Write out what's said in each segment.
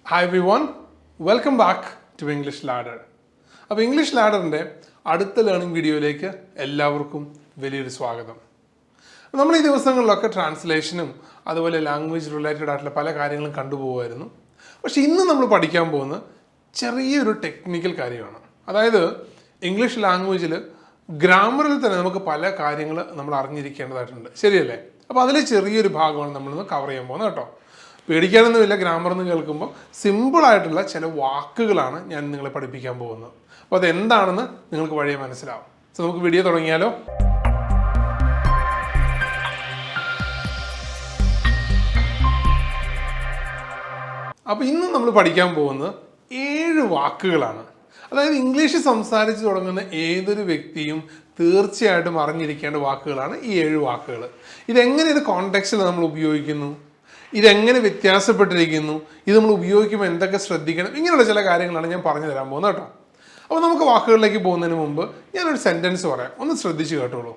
Hi everyone, welcome back to English Ladder. അപ്പോൾ English ലാഡറിൻ്റെ അടുത്ത learning വീഡിയോയിലേക്ക് എല്ലാവർക്കും വലിയൊരു സ്വാഗതം. നമ്മൾ ഈ ദിവസങ്ങളിലൊക്കെ ട്രാൻസ്ലേഷനും അതുപോലെ ലാംഗ്വേജ് റിലേറ്റഡ് ആയിട്ടുള്ള പല കാര്യങ്ങളും കണ്ടുപോകുമായിരുന്നു. പക്ഷേ ഇന്ന് നമ്മൾ പഠിക്കാൻ പോകുന്ന ചെറിയൊരു ടെക്നിക്കൽ കാര്യമാണ്. അതായത് ഇംഗ്ലീഷ് ലാംഗ്വേജിൽ ഗ്രാമറിൽ തന്നെ നമുക്ക് പല കാര്യങ്ങൾ നമ്മൾ അറിഞ്ഞിരിക്കേണ്ടതായിട്ടുണ്ട്, ശരിയല്ലേ? അപ്പോൾ അതിലെ ചെറിയൊരു ഭാഗമാണ് നമ്മളിന്ന് കവർ ചെയ്യാൻ പോകുന്നത് കേട്ടോ. പേടിക്കാനൊന്നുമില്ല, ഗ്രാമർ എന്ന് കേൾക്കുമ്പോൾ സിമ്പിളായിട്ടുള്ള ചില വാക്കുകളാണ് ഞാൻ നിങ്ങളെ പഠിപ്പിക്കാൻ പോകുന്നത്. അപ്പോൾ അതെന്താണെന്ന് നിങ്ങൾക്ക് വഴിയെ മനസ്സിലാവും. സോ നമുക്ക് വീഡിയോ തുടങ്ങിയാലോ? അപ്പോൾ ഇന്ന് നമ്മൾ പഠിക്കാൻ പോകുന്നത് 7 വാക്കുകളാണ്. അതായത് ഇംഗ്ലീഷ് സംസാരിച്ച് തുടങ്ങുന്ന ഏതൊരു വ്യക്തിയും തീർച്ചയായിട്ടും അറിഞ്ഞിരിക്കേണ്ട വാക്കുകളാണ് ഈ 7 വാക്കുകൾ. ഇതെങ്ങനെ ഇത് കോണ്ടെക്സ്റ്റിൽ നമ്മൾ ഉപയോഗിക്കുന്നു, ഇതെങ്ങനെ വ്യത്യാസപ്പെട്ടിരിക്കുന്നു, ഇത് നമ്മൾ ഉപയോഗിക്കുമ്പോൾ എന്തൊക്കെ ശ്രദ്ധിക്കണം, ഇങ്ങനെയുള്ള ചില കാര്യങ്ങളാണ് ഞാൻ പറഞ്ഞു തരാൻ പോകുന്നത് കേട്ടോ. അപ്പോൾ നമുക്ക് വാക്കുകളിലേക്ക് പോകുന്നതിന് മുമ്പ് ഞാനൊരു സെൻറ്റൻസ് പറയാം, ഒന്ന് ശ്രദ്ധിച്ച് കേട്ടോളൂ.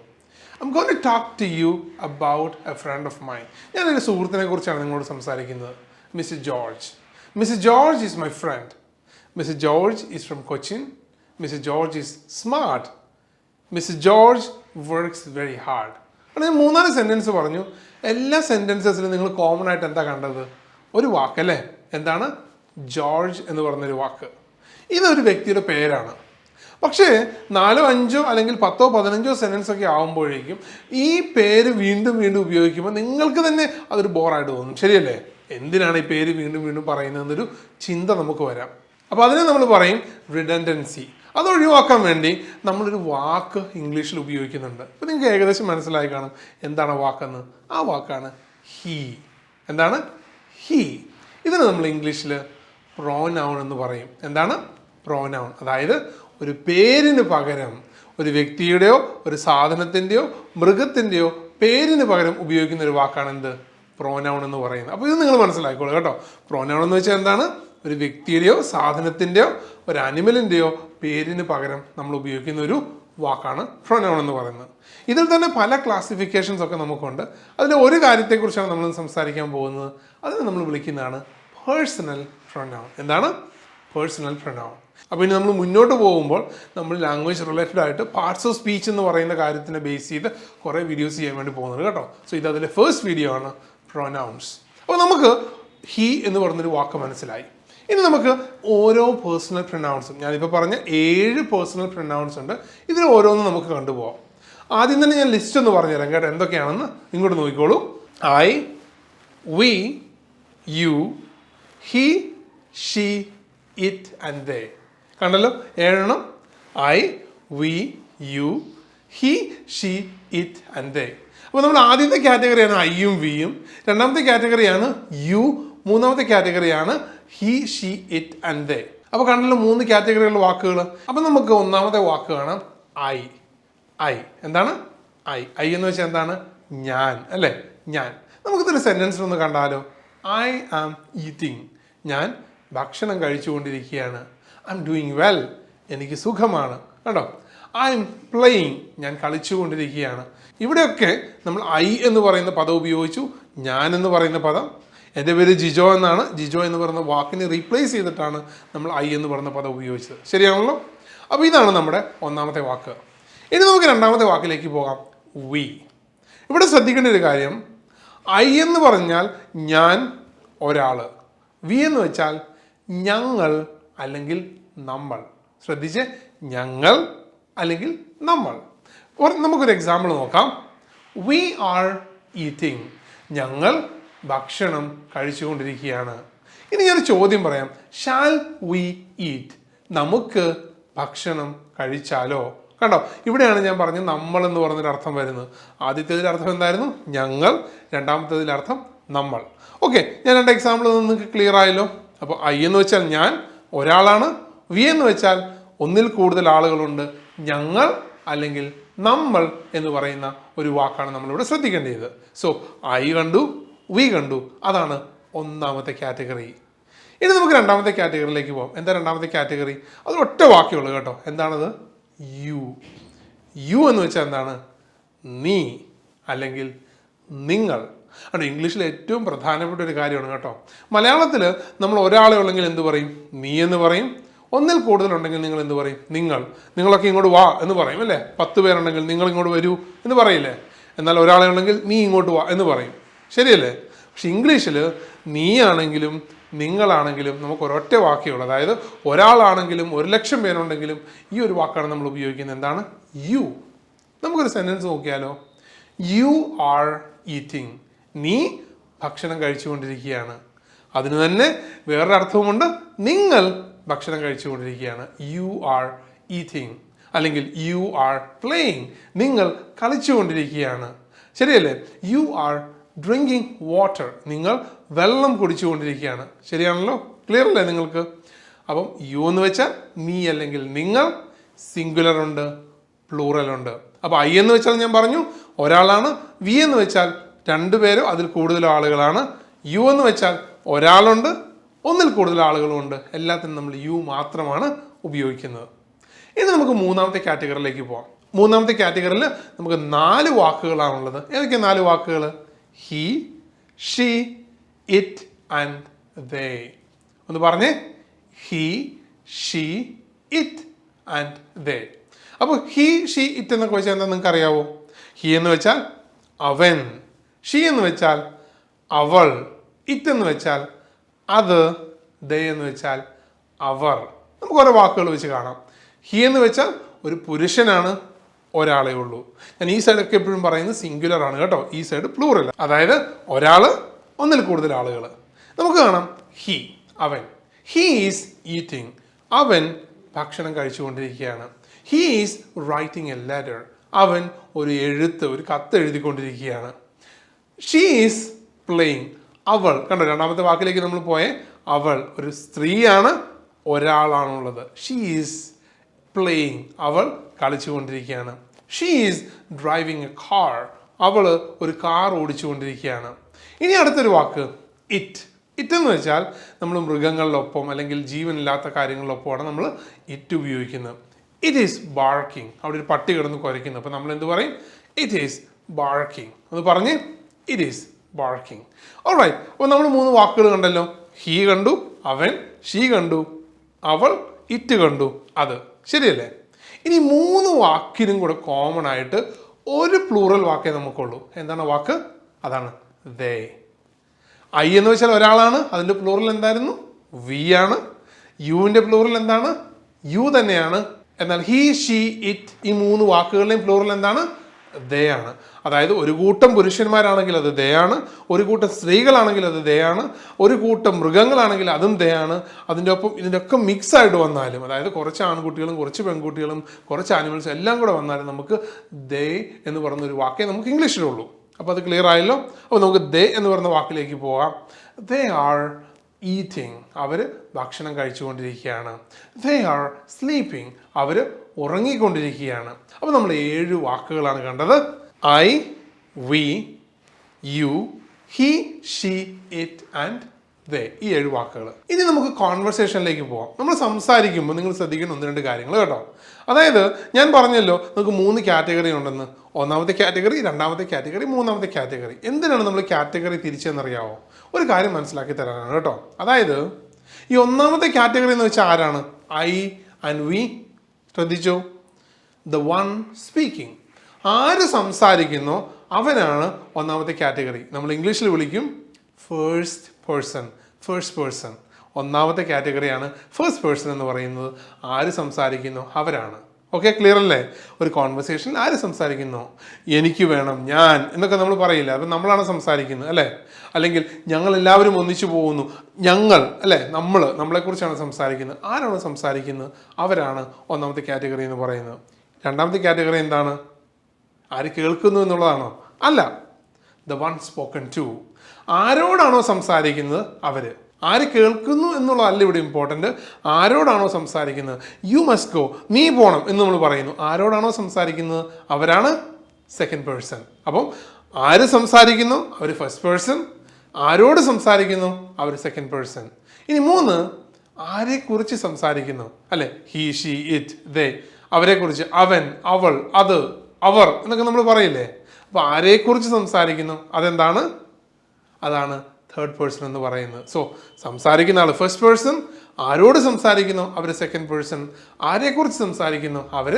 I'm going to talk to you about a friend of mine. ഞാനൊരു സുഹൃത്തിനെ കുറിച്ചാണ് നിങ്ങളോട് സംസാരിക്കുന്നത്. Mr. George. Mr. George is my friend. Mr. George is from Cochin. Mr. George is smart. Mr. George works very hard. അപ്പോൾ ഞാൻ 3-4 sentence പറഞ്ഞു. എല്ലാ സെൻറ്റൻസസിലും നിങ്ങൾ കോമൺ ആയിട്ട് എന്താ കണ്ടത്? ഒരു വാക്കല്ലേ? എന്താണ്? ജോർജ് എന്ന് പറഞ്ഞൊരു വാക്ക്. ഇതൊരു വ്യക്തിയുടെ പേരാണ്. പക്ഷേ 4, 5 അല്ലെങ്കിൽ 10, 15 സെൻറ്റൻസ് ഒക്കെ ആകുമ്പോഴേക്കും ഈ പേര് വീണ്ടും വീണ്ടും ഉപയോഗിക്കുമ്പോൾ നിങ്ങൾക്ക് തന്നെ അതൊരു ബോറായിട്ട് തോന്നും, ശരിയല്ലേ? എന്തിനാണ് ഈ പേര് വീണ്ടും വീണ്ടും പറയുന്നതെന്നൊരു ചിന്ത നമുക്ക് വരാം. അപ്പോൾ അതിനെ നമ്മൾ പറയും റിഡൻഡൻസി. അത് ഒഴിവാക്കാൻ വേണ്ടി നമ്മളൊരു വാക്ക് ഇംഗ്ലീഷിൽ ഉപയോഗിക്കുന്നുണ്ട്. അപ്പോൾ നിങ്ങൾക്ക് ഏകദേശം മനസ്സിലായി കാണും എന്താണ് വാക്കെന്ന്. ആ വാക്കാണ് ഹീ. എന്താണ്? ഹീ. ഇതിന് നമ്മൾ ഇംഗ്ലീഷിൽ പ്രോനൗൺ എന്ന് പറയും. എന്താണ്? പ്രോനൗൺ. അതായത് ഒരു പേരിന് പകരം ഒരു വ്യക്തിയുടെയോ ഒരു സാധനത്തിൻ്റെയോ മൃഗത്തിൻ്റെയോ പേരിന് പകരം ഉപയോഗിക്കുന്ന ഒരു വാക്കാണ് എന്ത്? പ്രോനൗൺ എന്ന് പറയുന്നത്. അപ്പോൾ ഇത് നിങ്ങൾ മനസ്സിലാക്കിക്കോളൂ കേട്ടോ. പ്രോനൗൺ എന്ന് വെച്ചാൽ എന്താണ്? ഒരു വ്യക്തിയുടെയോ സാധനത്തിൻ്റെയോ ഒരു അനിമലിൻ്റെയോ പേരിന് പകരം നമ്മൾ ഉപയോഗിക്കുന്ന ഒരു വാക്കാണ് പ്രൊനൗൺ എന്ന് പറയുന്നത്. ഇതിൽ തന്നെ പല ക്ലാസിഫിക്കേഷൻസ് ഒക്കെ നമുക്കുണ്ട്. അതിൽ ഒരു കാര്യത്തെക്കുറിച്ചാണ് നമ്മൾ സംസാരിക്കാൻ പോകുന്നത്. അതിന് നമ്മൾ വിളിക്കുന്നതാണ് പേഴ്സണൽ പ്രൊനൗൺ. എന്താണ്? Personal pronoun. അപ്പോൾ ഇനി നമ്മൾ മുന്നോട്ട് പോകുമ്പോൾ നമ്മൾ ലാംഗ്വേജ് റിലേറ്റഡ് ആയിട്ട് പാർട്സ് ഓഫ് സ്പീച്ച് എന്ന് പറയുന്ന കാര്യത്തിനെ ബേസ് ചെയ്ത് കുറേ വീഡിയോസ് ചെയ്യാൻ വേണ്ടി പോകുന്നത് കേട്ടോ. സോ ഇത് അതിലെ ഫസ്റ്റ് വീഡിയോ ആണ്, പ്രൊനൗൺസ്. അപ്പോൾ നമുക്ക് ഹീ എന്ന് പറഞ്ഞൊരു വാക്ക് മനസ്സിലായി. ഇനി നമുക്ക് ഓരോ പേഴ്സണൽ പ്രൊനൗൺസും, ഞാനിപ്പോൾ പറഞ്ഞ 7 പേഴ്സണൽ പ്രൊനൗൺസ് ഉണ്ട്, ഇതിൽ ഓരോന്നും നമുക്ക് കണ്ടുപോകാം. ആദ്യം തന്നെ ഞാൻ ലിസ്റ്റ് ഒന്ന് പറഞ്ഞുതരാം കേട്ടോ, എന്തൊക്കെയാണെന്ന് ഇങ്ങോട്ട് നോക്കിക്കോളൂ. I, we, you, he, she, it and they. കണ്ടല്ലോ 7. I, we, you, he, she, it and they. അപ്പോൾ നമ്മൾ ആദ്യത്തെ കാറ്റഗറിയാണ് ഐയും വിയും, രണ്ടാമത്തെ കാറ്റഗറിയാണ് യു, മൂന്നാമത്തെ കാറ്റഗറിയാണ് he, she, it and they. അപ്പോൾ കണ്ടല്ലോ 3 കാറ്റഗറികളുടെ വാക്കുകൾ. അപ്പോൾ നമുക്ക് ഒന്നാമത്തെ വാക്ക് കാണാം, ഐ. ഐ എന്താണ്? ഐ. ഐ എന്ന് വെച്ചാൽ എന്താണ്? ഞാൻ, അല്ലേ? ഞാൻ. നമുക്കിതൊരു സെൻറ്റൻസിൽ ഒന്ന് കണ്ടാലോ. I am eating. ഞാൻ ഭക്ഷണം കഴിച്ചുകൊണ്ടിരിക്കുകയാണ്. I am doing well. എനിക്ക് സുഖമാണ്. കണ്ടോ? I am playing. ഞാൻ കളിച്ചുകൊണ്ടിരിക്കുകയാണ്. ഇവിടെയൊക്കെ നമ്മൾ ഐ എന്ന് പറയുന്ന പദം ഉപയോഗിച്ചു, ഞാൻ എന്ന് പറയുന്ന പദം. എൻ്റെ പേര് ജിജോ എന്നാണ്. ജിജോ എന്ന് പറയുന്ന വാക്കിനെ റീപ്ലേസ് ചെയ്തിട്ടാണ് നമ്മൾ ഐ എന്ന് പറയുന്ന പദം ഉപയോഗിച്ചത്, ശരിയാണല്ലോ? അപ്പോൾ ഇതാണ് നമ്മുടെ ഒന്നാമത്തെ വാക്ക്. ഇനി നമുക്ക് രണ്ടാമത്തെ വാക്കിലേക്ക് പോകാം, വി. ഇവിടെ ശ്രദ്ധിക്കേണ്ട ഒരു കാര്യം, ഐ എന്ന് പറഞ്ഞാൽ ഞാൻ, ഒരാൾ. വി എന്ന് വെച്ചാൽ ഞങ്ങൾ അല്ലെങ്കിൽ നമ്മൾ. ശ്രദ്ധിച്ച്, ഞങ്ങൾ അല്ലെങ്കിൽ നമ്മൾ. നമുക്കൊരു എക്സാമ്പിൾ നോക്കാം. We are eating. ഞങ്ങൾ ഭക്ഷണം കഴിച്ചുകൊണ്ടിരിക്കുകയാണ്. ഇനി ഞാനൊരു ചോദ്യം പറയാം. Shall we eat? നമുക്ക് ഭക്ഷണം കഴിച്ചാലോ? കണ്ടോ, ഇവിടെയാണ് ഞാൻ പറഞ്ഞത് നമ്മൾ എന്ന് പറഞ്ഞൊരു അർത്ഥം വരുന്നത്. ആദ്യത്തേതിൽ അർത്ഥം എന്തായിരുന്നു? ഞങ്ങൾ. രണ്ടാമത്തേതിൽ അർത്ഥം നമ്മൾ. ഓക്കെ, ഞാൻ 2 എക്സാമ്പിൾ നിങ്ങൾക്ക് ക്ലിയർ ആയല്ലോ. അപ്പോൾ ഐ എന്ന് വെച്ചാൽ ഞാൻ, ഒരാളാണ്. വി എന്ന് വെച്ചാൽ ഒന്നിൽ കൂടുതൽ ആളുകളുണ്ട്. ഞങ്ങൾ അല്ലെങ്കിൽ നമ്മൾ എന്ന് പറയുന്ന ഒരു വാക്കാണ് നമ്മളിവിടെ ശ്രദ്ധിക്കേണ്ടത്. സോ ഐ കണ്ടു, വി കണ്ടു. അതാണ് ഒന്നാമത്തെ കാറ്റഗറി. ഇനി നമുക്ക് രണ്ടാമത്തെ കാറ്റഗറിയിലേക്ക് പോകാം. എന്താ രണ്ടാമത്തെ കാറ്റഗറി? അത് ഒറ്റ വാക്യമുള്ളൂ കേട്ടോ. എന്താണത്? യു. യു എന്ന് വെച്ചാൽ എന്താണ്? നീ അല്ലെങ്കിൽ നിങ്ങൾ. അതുകൊണ്ട് ഇംഗ്ലീഷിൽ ഏറ്റവും പ്രധാനപ്പെട്ട ഒരു കാര്യമാണ് കേട്ടോ. മലയാളത്തിൽ നമ്മൾ ഒരാളെ ഉള്ളെങ്കിൽ എന്ത് പറയും? നീ എന്ന് പറയും. ഒന്നിൽ കൂടുതലുണ്ടെങ്കിൽ നിങ്ങൾ എന്ത് പറയും? നിങ്ങളൊക്കെ ഇങ്ങോട്ട് വാ എന്ന് പറയും അല്ലേ? 10 പേരുണ്ടെങ്കിൽ നിങ്ങൾ ഇങ്ങോട്ട് വരൂ എന്ന് പറയില്ലേ? എന്നാൽ ഒരാളെ ഉണ്ടെങ്കിൽ നീ ഇങ്ങോട്ട് വാ എന്ന് പറയും, ശരിയല്ലേ? പക്ഷെ ഇംഗ്ലീഷിൽ നീ ആണെങ്കിലും നിങ്ങളാണെങ്കിലും നമുക്ക് ഒരൊറ്റ വാക്കേ ഉള്ളൂ. അതായത് ഒരാളാണെങ്കിലും 1,00,000 പേരുണ്ടെങ്കിലും ഈ ഒരു വാക്കാണ് നമ്മൾ ഉപയോഗിക്കുന്നത്. എന്താണ്? യു. നമുക്കൊരു സെൻറ്റൻസ് നോക്കിയാലോ. You are eating. നീ ഭക്ഷണം കഴിച്ചുകൊണ്ടിരിക്കുകയാണ്. അതിന് തന്നെ വേറൊരു അർത്ഥവുമുണ്ട്. നിങ്ങൾ ഭക്ഷണം കഴിച്ചുകൊണ്ടിരിക്കുകയാണ്. You are eating. അല്ലെങ്കിൽ യു ആർ പ്ലേയിങ്. നിങ്ങൾ കളിച്ചുകൊണ്ടിരിക്കുകയാണ്, ശരിയല്ലേ? You are drinking water. നിങ്ങൾ വെള്ളം കുടിച്ചുകൊണ്ടിരിക്കുകയാണ്, ശരിയാണല്ലോ? ക്ലിയർ അല്ലേ നിങ്ങൾക്ക്? അപ്പം യു എന്ന് വെച്ചാൽ നീ അല്ലെങ്കിൽ നിങ്ങൾ, സിംഗുലർ ഉണ്ട്, പ്ലൂറൽ ഉണ്ട്. അപ്പോൾ ഐ എന്ന് വെച്ചാൽ ഞാൻ പറഞ്ഞു ഒരാളാണ്. വി എന്ന് വെച്ചാൽ 2 പേരോ അതിൽ കൂടുതലോ ആളുകളാണ്. യു എന്ന് വെച്ചാൽ ഒരാളുണ്ട്, ഒന്നിൽ കൂടുതൽ ആളുകളുമുണ്ട്. എല്ലാത്തിനും നമ്മൾ യു മാത്രമാണ് ഉപയോഗിക്കുന്നത്. ഇനി നമുക്ക് മൂന്നാമത്തെ കാറ്റഗറിയിലേക്ക് പോവാം. മൂന്നാമത്തെ കാറ്റഗറിയിൽ നമുക്ക് 4 വാക്കുകളാണുള്ളത്. ഏതൊക്കെയാണ് 4 വാക്കുകൾ? ഹി, ഷീ, ഇറ്റ് ആൻഡ് ദേ. ഒന്ന് പറഞ്ഞേ. He, she, it and they. അപ്പോൾ ഹി, ഷീ, ഇറ്റ് എന്നൊക്കെ വെച്ചാൽ എന്താ നിങ്ങൾക്ക് അറിയാവോ? ഹി എന്ന് വെച്ചാൽ അവൻ, ഷീ എന്ന് വെച്ചാൽ അവൾ, ഇറ്റ് എന്ന് വെച്ചാൽ അത്, ദേ എന്ന് വെച്ചാൽ അവർ. നമുക്ക് ഓരോ വാക്കുകൾ വെച്ച് കാണാം. ഹി എന്ന് വെച്ചാൽ ഒരു പുരുഷനാണ്, ഒരാളേ ഉള്ളൂ. ഞാൻ ഈ സൈഡൊക്കെ എപ്പോഴും പറയുന്നത് സിംഗുലർ ആണ് കേട്ടോ. ഈ സൈഡ് പ്ലൂറൽ, അതായത് ഒരാൾ, ഒന്നിൽ കൂടുതൽ ആളുകൾ. നമുക്ക് കാണാം ഹി, അവൻ. He is eating. അവൻ ഭക്ഷണം കഴിച്ചുകൊണ്ടിരിക്കുകയാണ്. He is writing a letter. അവൻ ഒരു കത്ത് എഴുതിക്കൊണ്ടിരിക്കുകയാണ്. She is playing. അവൾ, കണ്ടോ രണ്ടാമത്തെ വാക്കിലേക്ക് നമ്മൾ പോയേ. അവൾ ഒരു സ്ത്രീയാണ്, ഒരാളാണുള്ളത്. She is playing. അവൾ കളിച്ചുകൊണ്ടിരിക്കുകയാണ്. She is driving a car. അവൾ ഒരു കാർ ഓടിച്ചുകൊണ്ടിരിക്കുകയാണ്. ഇനി അടുത്തൊരു വാക്ക് ഇറ്റ്. ഇറ്റ് എന്ന് വെച്ചാൽ നമ്മൾ മൃഗങ്ങളിലൊപ്പം അല്ലെങ്കിൽ ജീവനില്ലാത്ത കാര്യങ്ങളിലൊപ്പമാണ് നമ്മൾ ഇറ്റ് ഉപയോഗിക്കുന്നത്. It is barking. അവിടെ ഒരു പട്ടി കിടന്ന് കുരയ്ക്കുന്നു. അപ്പോൾ നമ്മൾ എന്ത് പറയും? It is barking. അത് പറഞ്ഞ് ഇറ്റ് ഈസ് ബാർക്കിംഗ്. ഓൾറൈറ്റ്. അപ്പോൾ നമ്മൾ 3 വാക്കുകൾ കണ്ടല്ലോ. ഹി കണ്ടു, അവൻ, ഷീ കണ്ടു, അവൾ, ഇറ്റ് കണ്ടു, അത്. ശരിയല്ലേ? ഇനി 3 വാക്കിനും കൂടെ കോമൺ ആയിട്ട് ഒരു പ്ലൂറൽ വാക്കേ നമുക്കുള്ളൂ. എന്താണ് വാക്ക്? അതാണ് ദേ. ഐ എന്ന് വെച്ചാൽ ഒരാളാണ്, അതിൻ്റെ പ്ലൂറൽ എന്തായിരുന്നു? വി ആണ്. യുവിൻ്റെ പ്ലൂറൽ എന്താണ്? യു തന്നെയാണ്. എന്നാൽ ഹി, ഷീ, ഇറ്റ് ഈ 3 വാക്കുകളുടെയും പ്ലൂറൽ എന്താണ്? ദേ ആണ്. അതായത് ഒരു കൂട്ടം പുരുഷന്മാരാണെങ്കിൽ അത് ദേ ആണ്, ഒരു കൂട്ടം സ്ത്രീകളാണെങ്കിൽ അത് ദേ ആണ്, ഒരു കൂട്ടം മൃഗങ്ങളാണെങ്കിൽ അതും ദേ ആണ്. അതിൻ്റെ ഒപ്പം ഇതിൻ്റെയൊക്കെ മിക്സ് ആയിട്ട് വന്നാലും, അതായത് കുറച്ച് ആൺകുട്ടികളും കുറച്ച് പെൺകുട്ടികളും കുറച്ച് ആനിമൽസും എല്ലാം കൂടെ വന്നാലും നമുക്ക് ദേ എന്ന് പറയുന്നൊരു വാക്കേ നമുക്ക് ഇംഗ്ലീഷിലുള്ളൂ. അപ്പോൾ അത് ക്ലിയർ ആയല്ലോ. അപ്പോൾ നമുക്ക് ദേ എന്ന് പറയുന്ന വാക്കിലേക്ക് പോകാം. They are eating. അവർ ഭക്ഷണം കഴിച്ചുകൊണ്ടിരിക്കുകയാണ്. They are sleeping. അവർ ഉറങ്ങിക്കൊണ്ടിരിക്കുകയാണ്. അപ്പോൾ നമ്മൾ 7 വാക്കുകളാണ് കണ്ടത്. I, we, you, he, she, it and they. ഈ 7 വാക്കുകൾ. ഇനി നമുക്ക് കോൺവെർസേഷനിലേക്ക് പോകാം. നമ്മൾ സംസാരിക്കുമ്പോൾ നിങ്ങൾ ശ്രദ്ധിക്കുന്ന 1-2 കാര്യങ്ങൾ കേട്ടോ. അതായത് ഞാൻ പറഞ്ഞല്ലോ നമുക്ക് 3 കാറ്റഗറി ഉണ്ടെന്ന്. ഒന്നാമത്തെ കാറ്റഗറി, രണ്ടാമത്തെ കാറ്റഗറി, മൂന്നാമത്തെ കാറ്റഗറി. എന്തിനാണ് നമ്മൾ കാറ്റഗറി തിരിച്ചെന്നറിയാവോ? ഒരു കാര്യം മനസ്സിലാക്കി തരാനാണ് കേട്ടോ. അതായത് ഈ ഒന്നാമത്തെ കാറ്റഗറി എന്ന് വെച്ചാൽ ആരാണ്? I and we. ശ്രദ്ധിച്ചോ? The one speaking. ആര് സംസാരിക്കുന്നോ അവനാണ് ഒന്നാമത്തെ കാറ്റഗറി. നമ്മൾ ഇംഗ്ലീഷിൽ വിളിക്കും ഫസ്റ്റ് പേഴ്സൺ. ഒന്നാമത്തെ കാറ്റഗറിയാണ് ഫസ്റ്റ് പേഴ്സൺ എന്ന് പറയുന്നത്. ആര് സംസാരിക്കുന്നോ അവരാണ്. ഓക്കെ, ക്ലിയർ അല്ലേ? ഒരു കോൺവെർസേഷനിൽ ആര് സംസാരിക്കുന്നോ, എനിക്ക് വേണം, ഞാൻ എന്നൊക്കെ നമ്മൾ പറയില്ല. അപ്പം നമ്മളാണ് സംസാരിക്കുന്നത് അല്ലേ? അല്ലെങ്കിൽ ഞങ്ങൾ എല്ലാവരും ഒന്നിച്ചു പോകുന്നു, ഞങ്ങൾ അല്ലേ, നമ്മളെക്കുറിച്ചാണ് സംസാരിക്കുന്നത്. ആരാണ് സംസാരിക്കുന്നത് അവരാണ് ഒന്നാമത്തെ കാറ്റഗറി എന്ന് പറയുന്നത്. രണ്ടാമത്തെ കാറ്റഗറി എന്താണ്? ആര് കേൾക്കുന്നു എന്നുള്ളതാണോ? അല്ല, ദ വൺ സ്പോക്കൺ ടു. ആരോടാണോ സംസാരിക്കുന്നത് അവര്. ആര് കേൾക്കുന്നു എന്നുള്ളതല്ല ഇവിടെ ഇമ്പോർട്ടൻ്റ്. ആരോടാണോ സംസാരിക്കുന്നത്? യു മസ്റ്റ് ഗോ, നീ പോകണം എന്ന് നമ്മൾ പറയുന്നു. ആരോടാണോ സംസാരിക്കുന്നത് അവരാണ് സെക്കൻഡ് പേഴ്സൺ. അപ്പം ആര് സംസാരിക്കുന്നു അവർ ഫസ്റ്റ് പേഴ്സൺ, ആരോട് സംസാരിക്കുന്നു അവർ സെക്കൻഡ് പേഴ്സൺ. ഇനി 3, ആരെക്കുറിച്ച് സംസാരിക്കുന്നു അല്ലെ? ഹി, ഷീ, ഇറ്റ്, ദേ. അവരെക്കുറിച്ച് അവൻ, അവൾ, അത്, അവർ എന്നൊക്കെ നമ്മൾ പറയില്ലേ? അപ്പോൾ ആരെക്കുറിച്ച് സംസാരിക്കുന്നു അതെന്താണ്? അതാണ് തേർഡ് പേഴ്സൺ എന്ന് പറയുന്നത്. സോ സംസാരിക്കുന്ന ആൾ ഫസ്റ്റ് പേഴ്സൺ, ആരോട് സംസാരിക്കുന്നു അവർ സെക്കൻഡ് പേഴ്സൺ, ആരെക്കുറിച്ച് സംസാരിക്കുന്നു അവർ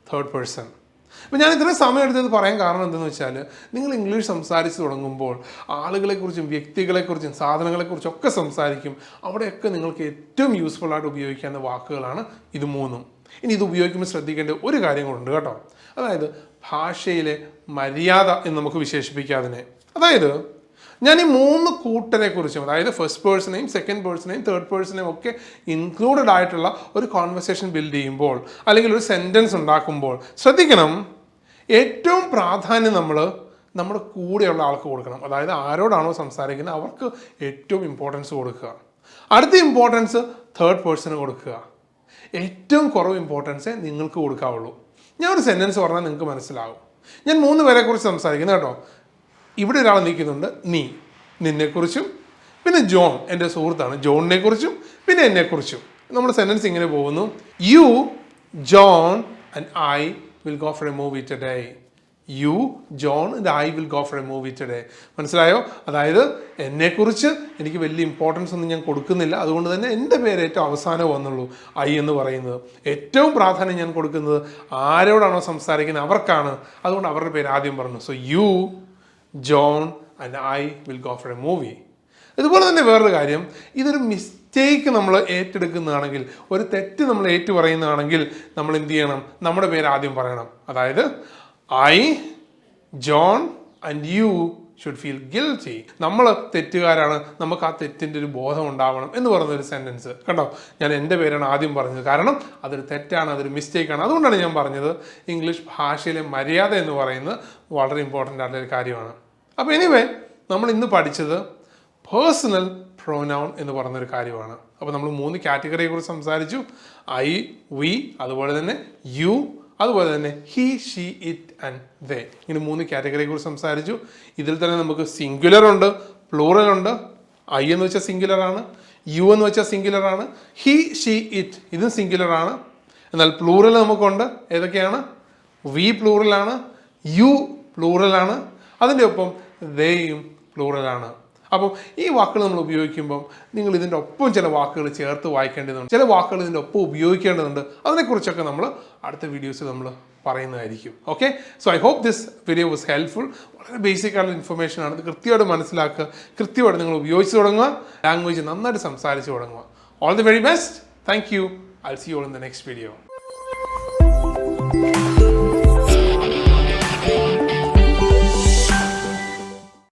തേർഡ് പേഴ്സൺ. അപ്പോൾ ഞാൻ ഇത്രയും സമയം എടുത്തത് പറയാൻ കാരണം എന്തെന്ന് വെച്ചാൽ, നിങ്ങൾ ഇംഗ്ലീഷ് സംസാരിച്ച് തുടങ്ങുമ്പോൾ ആളുകളെക്കുറിച്ചും വ്യക്തികളെക്കുറിച്ചും സാധനങ്ങളെക്കുറിച്ചും ഒക്കെ സംസാരിക്കും. അവിടെയൊക്കെ നിങ്ങൾക്ക് ഏറ്റവും യൂസ്ഫുൾ ആയിട്ട് ഉപയോഗിക്കാവുന്ന വാക്കുകളാണ് ഇത് മൂന്നും. ഇനി ഇത് ഉപയോഗിക്കുമ്പോൾ ശ്രദ്ധിക്കേണ്ട ഒരു കാര്യം കൂടെ ഉണ്ട് കേട്ടോ. അതായത് ഭാഷയിലെ മര്യാദ എന്ന് നമുക്ക് വിശേഷിപ്പിക്കാം അതിനെ. അതായത് ഞാൻ ഈ മൂന്ന് കൂട്ടരെ കുറിച്ചും, അതായത് ഫസ്റ്റ് പേഴ്സണെയും സെക്കൻഡ് പേഴ്സണെയും തേർഡ് പേഴ്സണെയും ഒക്കെ ഇൻക്ലൂഡഡ് ആയിട്ടുള്ള ഒരു കോൺവെർസേഷൻ ബിൽഡ് ചെയ്യുമ്പോൾ അല്ലെങ്കിൽ ഒരു സെൻറ്റൻസ് ഉണ്ടാക്കുമ്പോൾ ശ്രദ്ധിക്കണം, ഏറ്റവും പ്രാധാന്യം നമ്മൾ നമ്മുടെ കൂടെയുള്ള ആൾക്ക് കൊടുക്കണം. അതായത് ആരോടാണോ സംസാരിക്കുന്നത് അവർക്ക് ഏറ്റവും ഇമ്പോർട്ടൻസ് കൊടുക്കുക. അടുത്ത ഇമ്പോർട്ടൻസ് തേർഡ് പേഴ്സണ് കൊടുക്കുക. ഏറ്റവും കുറവ് ഇമ്പോർട്ടൻസേ നിങ്ങൾക്ക് കൊടുക്കാവുള്ളൂ. ഞാൻ ഒരു സെൻറ്റൻസ് പറഞ്ഞാൽ നിങ്ങൾക്ക് മനസ്സിലാവും. ഞാൻ 3 പേരെക്കുറിച്ച് സംസാരിക്കുന്നു കേട്ടോ. ഇവിടെ ഒരാൾ നിൽക്കുന്നുണ്ട്, നീ, നിന്നെക്കുറിച്ചും, പിന്നെ ജോൺ എൻ്റെ സുഹൃത്താണ്, ജോണിനെ കുറിച്ചും, പിന്നെ എന്നെക്കുറിച്ചും. നമ്മുടെ സെൻറ്റൻസ് ഇങ്ങനെ പോകുന്നു: you, John and I will go for a movie today. You, John and I will go for a movie today. മനസ്സിലായോ? അതായത് എന്നെക്കുറിച്ച് എനിക്ക് വലിയ ഇമ്പോർട്ടൻസ് ഒന്നും ഞാൻ കൊടുക്കുന്നില്ല. അതുകൊണ്ട് തന്നെ എൻ്റെ പേര് ഏറ്റവും അവസാനം വന്നുള്ളൂ, ഐ എന്ന് പറയുന്നത്. ഏറ്റവും പ്രാധാന്യം ഞാൻ കൊടുക്കുന്നത് ആരോടാണോ സംസാരിക്കുന്നത് അവർക്കാണ്. അതുകൊണ്ട് അവരുടെ പേര് ആദ്യം പറഞ്ഞു. So you, John and I will go for a movie. ഇതുപോലെ തന്നെ വേറൊരു കാര്യം, ഇതൊരു മിസ്റ്റേക്ക് നമ്മൾ ഏറ്റെടുക്കുന്നതാണെങ്കിൽ, ഒരു തെറ്റ് നമ്മൾ ഏറ്റു പറയുന്നതാണെങ്കിൽ നമ്മൾ എന്ത് ചെയ്യണം? നമ്മുടെ പേര് ആദ്യം പറയണം. അതായത് I, John and you should feel guilty. നമ്മൾ തെറ്റുകാരാണ്, നമുക്ക് ആ തെറ്റിൻ്റെ ഒരു ബോധം ഉണ്ടാവണം എന്ന് പറയുന്നൊരു സെൻറ്റൻസ് കണ്ടോ. ഞാൻ എൻ്റെ പേരാണ് ആദ്യം പറഞ്ഞത്, കാരണം അതൊരു തെറ്റാണ്, അതൊരു മിസ്റ്റേക്കാണ്. അതുകൊണ്ടാണ് ഞാൻ പറഞ്ഞത് ഇംഗ്ലീഷ് ഭാഷയിലെ മര്യാദ എന്ന് പറയുന്നത് വളരെ ഇമ്പോർട്ടൻ്റ് ആയിട്ടുള്ളൊരു കാര്യമാണ്. അപ്പോൾ എനിവേ നമ്മൾ ഇന്ന് പഠിച്ചത് പേഴ്സണൽ പ്രൊനൗൺ എന്ന് പറയുന്നൊരു കാര്യമാണ്. അപ്പോൾ നമ്മൾ 3 കാറ്റഗറിയെ കുറിച്ച് സംസാരിച്ചു: ഐ, വി, അതുപോലെ തന്നെ യു, അതുപോലെ തന്നെ ഹി, ഷീ, ഇറ്റ് ആൻഡ് ദേ. ഇങ്ങനെ 3 കാറ്റഗറിയെ കുറിച്ച് സംസാരിച്ചു. ഇതിൽ തന്നെ നമുക്ക് സിംഗുലർ ഉണ്ട്, പ്ലൂറൽ ഉണ്ട്. ഐ എന്ന് വെച്ചാൽ സിംഗുലർ ആണ്, യു എന്ന് വെച്ചാൽ സിംഗുലർ ആണ്, ഹി, ഷീ, ഇറ്റ് ഇതും സിംഗുലർ ആണ്. എന്നാൽ പ്ലൂറൽ നമുക്കുണ്ട്. ഏതൊക്കെയാണ്? വി പ്ലൂറലാണ്, യു പ്ലൂറലാണ്, അതിൻ്റെ ഒപ്പം ദേയും പ്ലൂറലാണ്. അപ്പം ഈ വാക്കുകൾ നമ്മൾ ഉപയോഗിക്കുമ്പം നിങ്ങൾ ഇതിൻ്റെ ഒപ്പം ചില വാക്കുകൾ ചേർത്ത് വായിക്കേണ്ടതുണ്ട്, ചില വാക്കുകൾ ഇതിൻ്റെ ഒപ്പം ഉപയോഗിക്കേണ്ടതുണ്ട്. അതിനെക്കുറിച്ചൊക്കെ നമ്മൾ അടുത്ത വീഡിയോസിൽ നമ്മൾ പറയുന്നതായിരിക്കും. Okay, so I hope this video was helpful. വളരെ ബേസിക് ആയിട്ടുള്ള ഇൻഫർമേഷൻ ആണ്. ഇത് കൃത്യമായിട്ട് മനസ്സിലാക്കുക, കൃത്യമായിട്ട് നിങ്ങൾ ഉപയോഗിച്ച് തുടങ്ങുക, ലാംഗ്വേജ് നന്നായിട്ട് സംസാരിച്ച് തുടങ്ങുക. All the very best. Thank you. I will see you all in the next video.